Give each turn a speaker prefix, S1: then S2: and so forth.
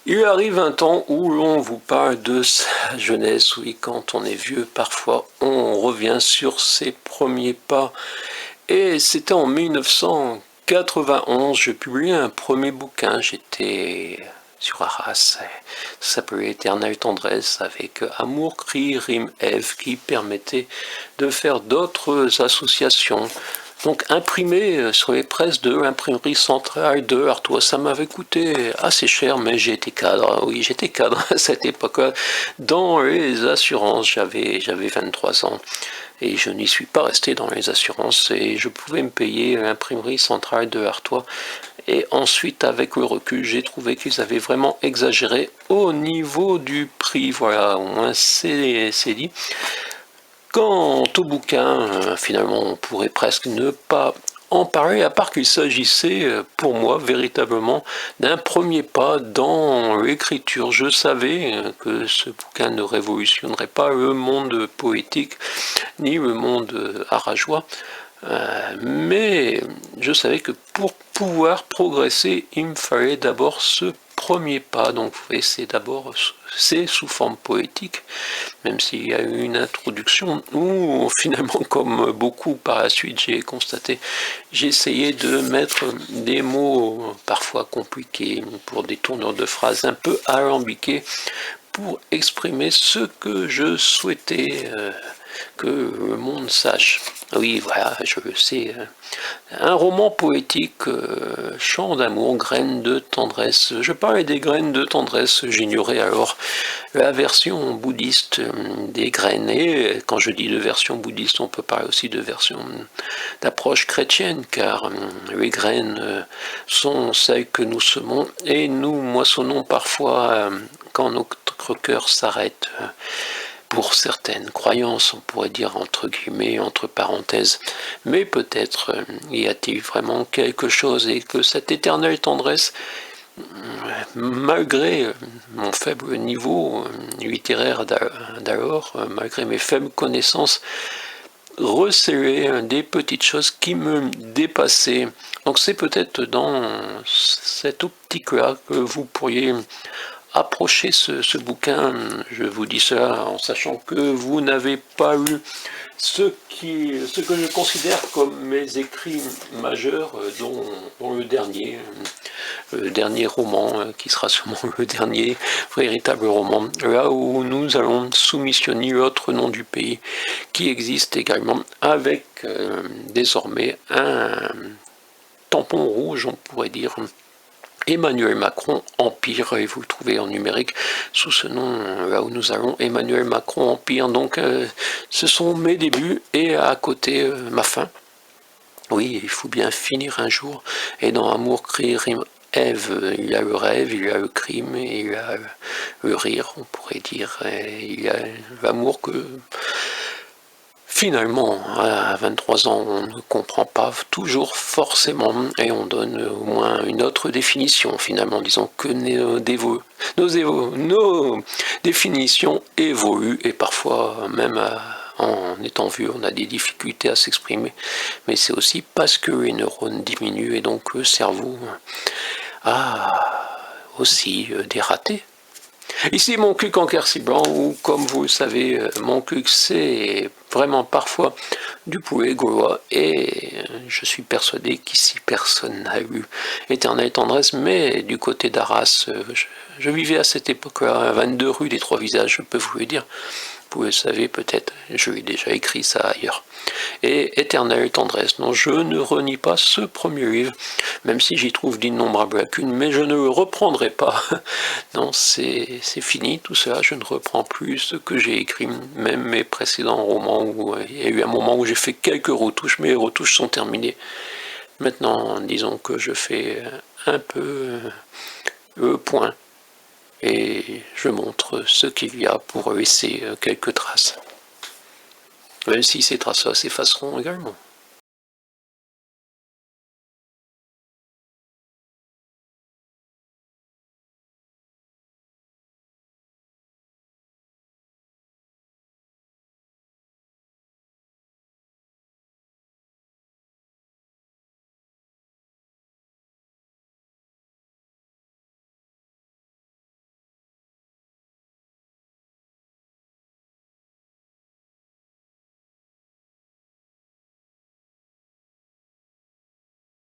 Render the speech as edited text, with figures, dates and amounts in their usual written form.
S1: Il arrive un temps où l'on vous parle de sa jeunesse, oui, quand on est vieux, parfois on revient sur ses premiers pas. Et c'était en 1991, je publiais un premier bouquin, j'étais sur Arras, ça s'appelait Éternelle tendresse, avec Amour, Cri, Rime, Ève, qui permettait de faire d'autres associations. Donc imprimé sur les presses de l'imprimerie centrale de Artois, ça m'avait coûté assez cher, mais j'ai été cadre, oui j'étais cadre à cette époque-là, dans les assurances, j'avais 23 ans, et je n'y suis pas resté dans les assurances, et je pouvais me payer l'imprimerie centrale de Artois, et ensuite avec le recul, j'ai trouvé qu'ils avaient vraiment exagéré au niveau du prix, voilà, au moins c'est dit. Quant au bouquin, finalement, on pourrait presque ne pas en parler, à part qu'il s'agissait pour moi véritablement d'un premier pas dans l'écriture. Je savais que ce bouquin ne révolutionnerait pas le monde poétique ni le monde arageois, mais je savais que pour pouvoir progresser, il me fallait d'abord ce premier pas. Donc vous voyez, c'est sous forme poétique, même s'il y a eu une introduction où finalement, comme beaucoup par la suite j'ai constaté, j'ai essayé de mettre des mots parfois compliqués pour des tournures de phrases un peu alambiquées pour exprimer ce que je souhaitais que le monde sache. Oui, voilà, je le sais. Un roman poétique, chant d'amour, graines de tendresse. Je parlais des graines de tendresse, j'ignorais alors la version bouddhiste des graines. Et quand je dis de version bouddhiste, on peut parler aussi de version d'approche chrétienne, car les graines sont celles que nous semons et nous moissonnons parfois quand notre cœur s'arrête. Pour certaines croyances, on pourrait dire entre guillemets, entre parenthèses, mais peut-être y a-t-il vraiment quelque chose et que cette éternelle tendresse, malgré mon faible niveau littéraire d'alors, malgré mes faibles connaissances, recélait des petites choses qui me dépassaient. Donc c'est peut-être dans cette optique-là que vous pourriez approcher ce bouquin. Je vous dis cela en sachant que vous n'avez pas eu ce que je considère comme mes écrits majeurs, dont le dernier roman, qui sera sûrement le dernier véritable roman, là où nous allons soumissionner l'autre nom du pays, qui existe également, avec désormais un tampon rouge, on pourrait dire, Emmanuel Macron Empire, et vous le trouvez en numérique sous ce nom, là où nous allons, Emmanuel Macron Empire. Donc ce sont mes débuts et à côté ma fin. Oui, il faut bien finir un jour, et dans Amour, Cri, Rime, Ève, il y a le rêve, il y a le crime, et il y a le rire, on pourrait dire, et il y a l'amour que finalement, à 23 ans, on ne comprend pas toujours forcément, et on donne au moins une autre définition, finalement, disons que nos définitions évoluent, et parfois, même en étant vieux, on a des difficultés à s'exprimer, mais c'est aussi parce que les neurones diminuent, et donc le cerveau a aussi des ratés. Ici, mon cuc en quercy blanc, ou comme vous le savez, mon cuc c'est vraiment parfois du poulet gaulois, et je suis persuadé qu'ici personne n'a eu éternelle tendresse, mais du côté d'Arras, je vivais à cette époque-là, à 22 rue des Trois Visages, je peux vous le dire. Vous le savez peut-être, je l'ai déjà écrit ça ailleurs. Et Éternelle tendresse, non, je ne renie pas ce premier livre, même si j'y trouve d'innombrables lacunes, mais je ne le reprendrai pas. Non, c'est fini tout ça, je ne reprends plus ce que j'ai écrit, même mes précédents romans, où il y a eu un moment où j'ai fait quelques retouches, mais les retouches sont terminées. Maintenant, disons que je fais un peu le point, et je montre ce qu'il y a pour laisser quelques traces. Même si ces traces-là s'effaceront également.